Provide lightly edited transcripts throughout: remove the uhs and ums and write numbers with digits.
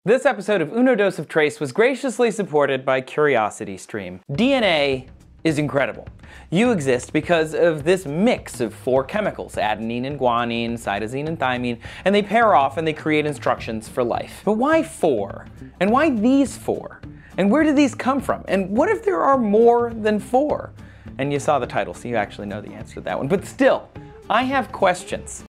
This episode of Uno Dose of Trace was graciously supported by CuriosityStream. DNA is incredible. You exist because of this mix of four chemicals, adenine and guanine, cytosine and thymine, and they pair off and they create instructions for life. But why four? And why these four? And where did these come from? And what if there are more than four? And you saw the title, so you actually know the answer to that one. But still, I have questions.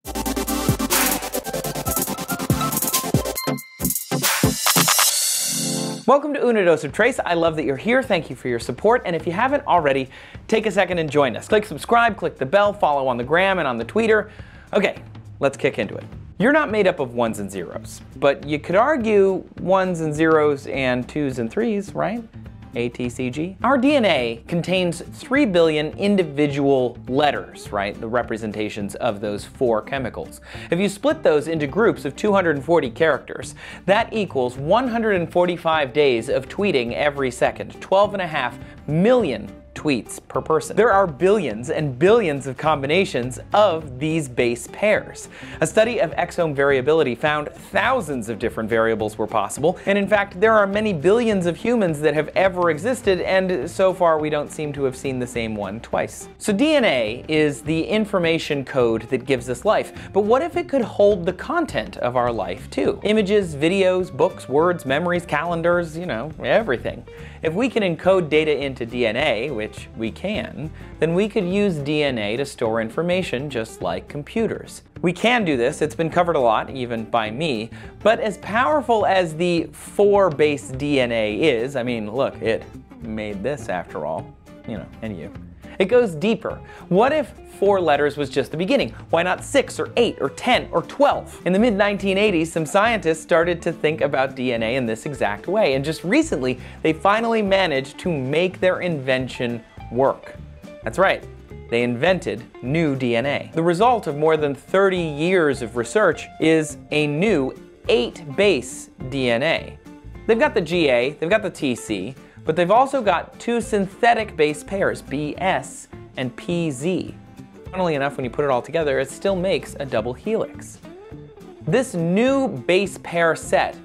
Welcome to Uno Dose of Trace. I love that you're here. Thank you for your support. And if you haven't already, take a second and join us. Click subscribe, click the bell, follow on the gram and on the Twitter. Okay, let's kick into it. You're not made up of ones and zeros, but you could argue ones and zeros and twos and threes, right? ATCG. Our DNA contains 3 billion individual letters, right? The representations of those four chemicals. If you split those into groups of 240 characters, that equals 145 days of tweeting every second, 12.5 million tweets per person. There are billions and billions of combinations of these base pairs. A study of exome variability found thousands of different variables were possible, and in fact there are many billions of humans that have ever existed, and so far we don't seem to have seen the same one twice. So DNA is the information code that gives us life, but what if it could hold the content of our life too? Images, videos, books, words, memories, calendars, you know, everything. If we can encode data into DNA, which we can, then we could use DNA to store information just like computers. We can do this, it's been covered a lot, even by me, but as powerful as the 4-base DNA is, I mean, look, it made this after all, you know, and you. It goes deeper. What if 4 letters was just the beginning? Why not 6 or 8 or 10 or 12? In the mid-1980s, some scientists started to think about DNA in this exact way, and just recently, they finally managed to make their invention work. That's right, they invented new DNA. The result of more than 30 years of research is a new 8-base DNA. They've got the GA, they've got the TC, but they've also got 2 synthetic base pairs, BS and PZ. Funnily enough, when you put it all together, it still makes a double helix. This new base pair set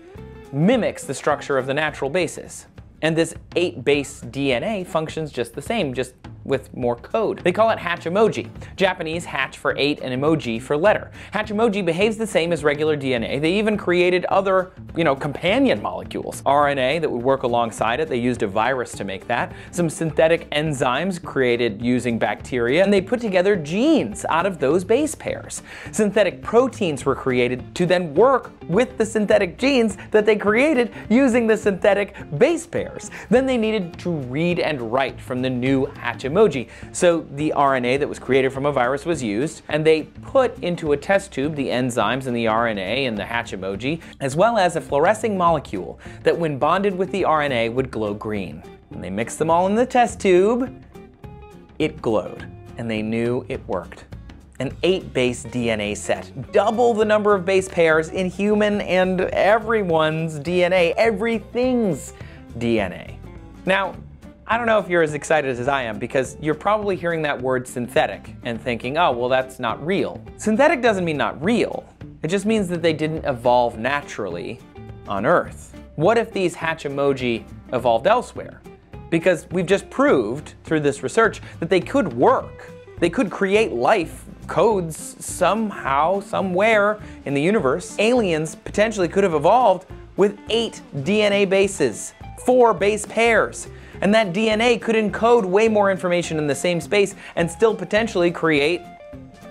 mimics the structure of the natural bases. And this 8-base DNA functions just the same, just with more code. They call it hatch emoji. Japanese hatch for 8 and emoji for letter. Hatch emoji behaves the same as regular DNA. They even created other, companion molecules. RNA that would work alongside it. They used a virus to make that. Some synthetic enzymes created using bacteria, and they put together genes out of those base pairs. Synthetic proteins were created to then work with the synthetic genes that they created using the synthetic base pairs. Then they needed to read and write from the new hatch emoji. So the RNA that was created from a virus was used, and they put into a test tube the enzymes and the RNA and the hatch emoji, as well as a fluorescing molecule that when bonded with the RNA would glow green. When they mixed them all in the test tube, it glowed, and they knew it worked. An 8-base DNA set, double the number of base pairs in human and everyone's DNA, everything's DNA. Now, I don't know if you're as excited as I am, because you're probably hearing that word synthetic and thinking, oh, well, that's not real. Synthetic doesn't mean not real. It just means that they didn't evolve naturally on Earth. What if these hatch emoji evolved elsewhere? Because we've just proved through this research that they could work. They could create life codes somehow, somewhere in the universe. Aliens potentially could have evolved with 8 DNA bases, 4 base pairs. And that DNA could encode way more information in the same space and still potentially create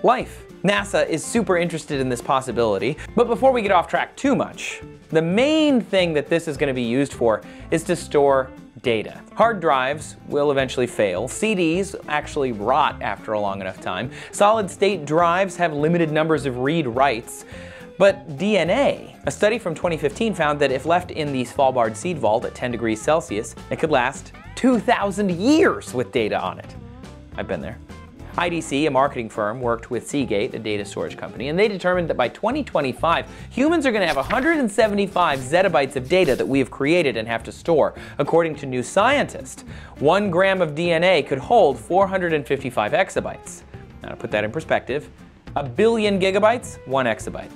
life. NASA is super interested in this possibility, but before we get off track too much, the main thing that this is going to be used for is to store data. Hard drives will eventually fail. CDs actually rot after a long enough time. Solid-state drives have limited numbers of read-writes. But DNA, a study from 2015 found that if left in the Svalbard seed vault at 10 degrees Celsius, it could last 2,000 years with data on it. I've been there. IDC, a marketing firm, worked with Seagate, a data storage company, and they determined that by 2025, humans are going to have 175 zettabytes of data that we have created and have to store. According to New Scientist, 1 gram of DNA could hold 455 exabytes. Now, to put that in perspective, 1 billion gigabytes, 1 exabyte.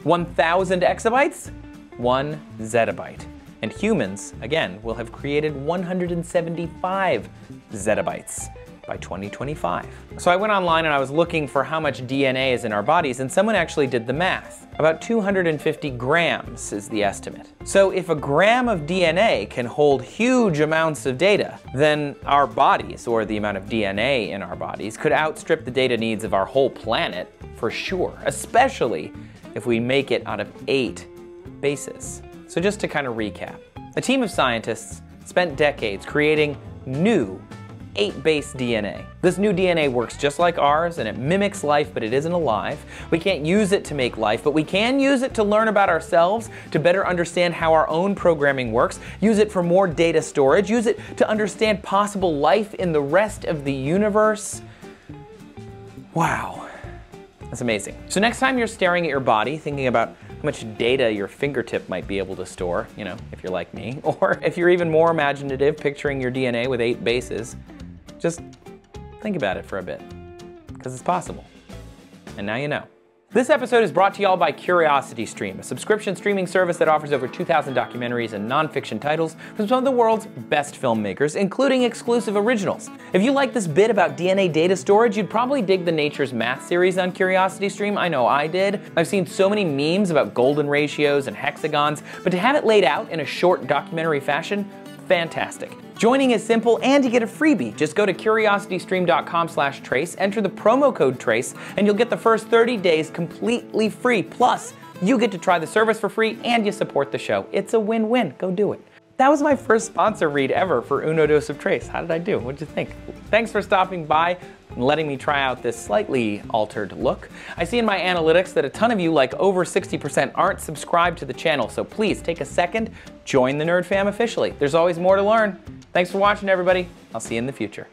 1,000 exabytes? 1 zettabyte. And humans, again, will have created 175 zettabytes by 2025. So I went online and I was looking for how much DNA is in our bodies, and someone actually did the math. About 250 grams is the estimate. So if a gram of DNA can hold huge amounts of data, then our bodies, or the amount of DNA in our bodies, could outstrip the data needs of our whole planet for sure, especially if we make it out of 8 bases. So just to kind of recap, a team of scientists spent decades creating new 8-base DNA. This new DNA works just like ours, and it mimics life, but it isn't alive. We can't use it to make life, but we can use it to learn about ourselves, to better understand how our own programming works, use it for more data storage, use it to understand possible life in the rest of the universe. Wow, that's amazing. So next time you're staring at your body, thinking about how much data your fingertip might be able to store, you know, if you're like me, or if you're even more imaginative, picturing your DNA with 8 bases, just think about it for a bit, because it's possible. And now you know. This episode is brought to y'all by CuriosityStream, a subscription streaming service that offers over 2,000 documentaries and nonfiction titles from some of the world's best filmmakers, including exclusive originals. If you like this bit about DNA data storage, you'd probably dig the Nature's Math series on CuriosityStream. I know I did. I've seen so many memes about golden ratios and hexagons, but to have it laid out in a short documentary fashion, fantastic. Joining is simple, and you get a freebie. Just go to curiositystream.com/trace, enter the promo code TRACE, and you'll get the first 30 days completely free. Plus, you get to try the service for free, and you support the show. It's a win-win. Go do it. That was my first sponsor read ever for Uno Dos of Trace. How did I do? What'd you think? Thanks for stopping by and letting me try out this slightly altered look. I see in my analytics that a ton of you, like over 60%, aren't subscribed to the channel, so please take a second, join the Nerd Fam officially. There's always more to learn. Thanks for watching, everybody. I'll see you in the future.